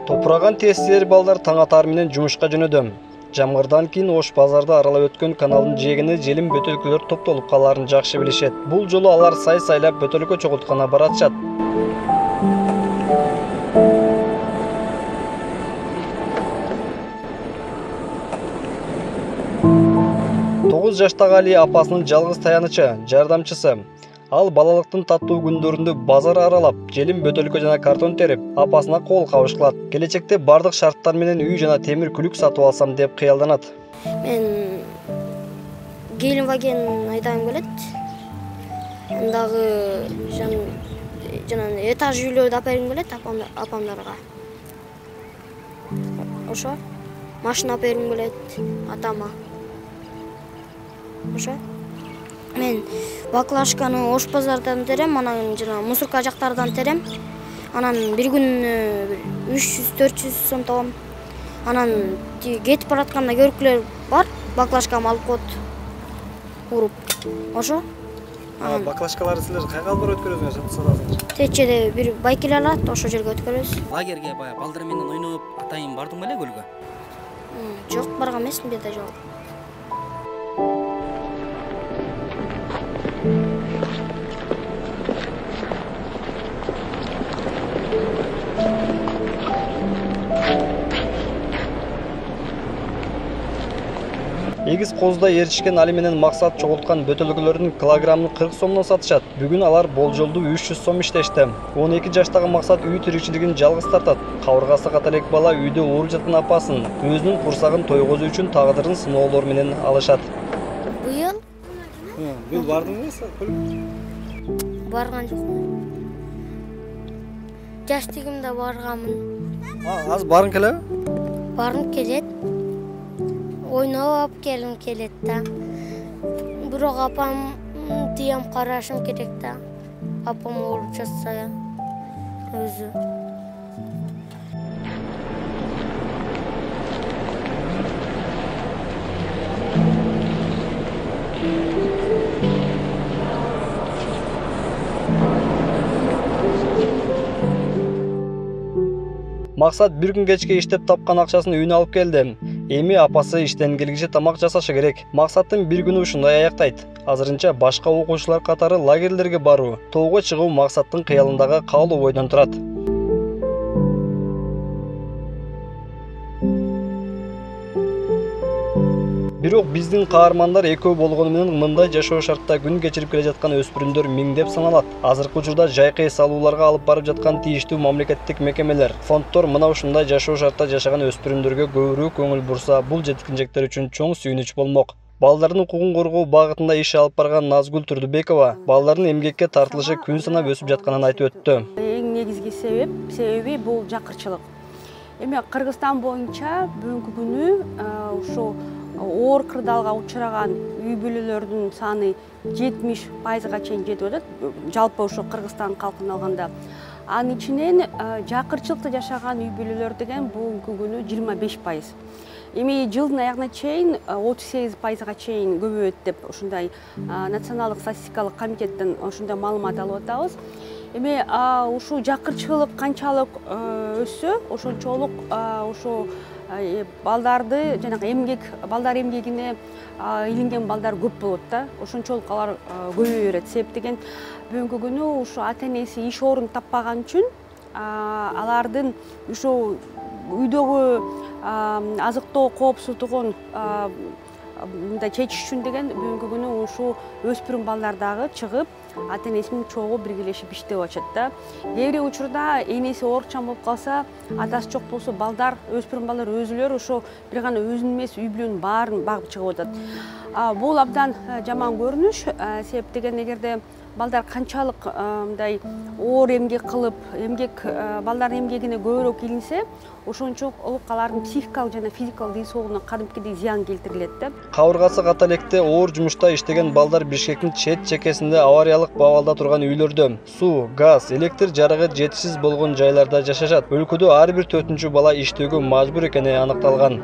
Топураган тестер балдар таң атар менен жумушка жөнөдөм. Жамгырдан кийин Ош базарды аралап өткөн каналдын жээгине желим бөтөлкөлөр топтолуп калаарын жакшы билишет. Бул жолу алар сай-сайлап бөтөлкө чогулткана баратышат. 9 жаштагы Али апасынын жалгыз таянычы, жардамчысы. Ал балалыктын таттуу күндөрүндө базар аралап, желим бөтөлкө жана картон терип, апасына кол кабыш кылат. Келечекте бардык шарттар менен үй жана темир күлүк сатып алсам деп кыялданат. Мен Гелендваген айдагым келет. Андагы жана этаж үйлөрдү апаргым келет апамдарга. Ошо машина апаргым келет атама. Ошо. Мен баклажканы Ош базардан терем, анан жана мусорка жактардан терем. Анан бир күнүнө 300-400 сом табам. Анан кетип баратканда көркүлөр бар, баклажкамды алып коет. Уруп. Ошо. Баклажкаларды силер кайга алып барып өткөрөсүңөр, сатасыңар? Течеде бир байкел алат, ошо жерге өткөрөбүз. Лагерге бая балдар менен ойноп, атайын бардың беле көлгө? Жок, барган эмесмин бу жерде жок. Эгиз козуда ээрчишкен Али менен Максат чогулткан бөтөлкөлөрдүн килограммын 40 сомдон сатышат. Бүгүн алар болжолду 300 сом иштешти. 12 жаштагы Максат үй тиричилигин жалгыз тартат. Кабыргасы ката элек бала үйдө ооруп жаткан апасын, өзүнүн курсагын тойгозуу үчүн тагдырын сыноолор менен алышат. Быйыл бардыңбы? Барган жокмун. Жаштыгымда барганмын. Азыр барың келеби? Барым келет. Ойноп келим келет да. Бирок апам диям карашым керек да. Апам ооруп жатса өзү. Максат бир күн кечке иштеп тапкан акчасын үйүнө алып келди. Эми апасы иштен келгиче тамак жасашы керек. Максаттын бир күнү ушундай аяктайт. Азырынча башка окуучулар катары лагерлерге баруу, тоого чыгуу Максаттын кыялындагы каалуу ойдон турат. Бирок биздин каармандар экөө болгону менен мындай жашоо шартта күн кечирип келе жаткан өспүрүмдөр миңдеп саналат. Азыркы учурда жайкы эс алууларга алып барып жаткан тийиштүү мамлекеттик мекемелер, фонддор мына ушундай жашоо шартта жашаган өспүрүмдөргө көбүрөөк көңүл бурса, бул жеткинчектер үчүн чоң сүйүнүч болмок. Балдардын укугун коргоо багытында иш алып барган Назгүл Турдубекова балдардын эмгекке тартылышы күн санап өсүп жатканын айтып өттү. Эң негизги себеби бул жакырчылык. Эми Кыргызстан боюнча бүгүнкү күнү ушу оор кырдаалга учураган үй бүлөлөрдүн саны 70%-га чейин жетип атат. Жалпы ушу Кыргызстан калкын алганда. Анын ичинен жакырчылыкта жашаган үй бүлөлөр деген бүгүнкү күнү 25%. Эми жылдын аягына чейин 38%-га чейин көбөйөт деп ушундай Националдык статистикалык комитеттен ушундай маалымат алып атабыз. Эми ушу жакырчылык канчалык өссө, ошончолук ушу балдарды жанагы балдар эмгегине илинген балдар көп болот да. Ошончолук алар көбөйө берет. Себеп деген бүгүнкү күнү ушу ата-энеси иш орун таппаган үчүн алардын ушу үйдөгү азыктоо коопсуздугун мындай чечиш үчүн деген бүгүнкү күнү ушу өспүрүм балдар дагы чыгып ата-энеси менен чогуу биргелешип иштеп атышат да. Кээ бир учурда энеси оорукчан болуп калса, атасы жок болсо балдар, өспүрүм балдар өзүлөрү ошо бир гана өзүнүн эмес үй бүлөнүн баарын багып чыгып атат. Бул абдан жаман көрүнүш. Себеп деген эгерде балдар канчалык мындай оор эмгек кылып, балдардын эмгегине көбүрөөк илинсе, ошончолук алардын психикалык жана физикалык ден соолугуна кадимкидей зыян келтирилет да. Кабыргасы ката электе оор жумушта иштеген балдар Бишкектин чет чекесинде авариялык бабалда турган үйлөрдө, суу, газ, электр жарыгы жетишсиз болгон жайларда жашашат. Өлкөдө ар бир 4-чү бала иштөөгө мажбур экени аныкталган.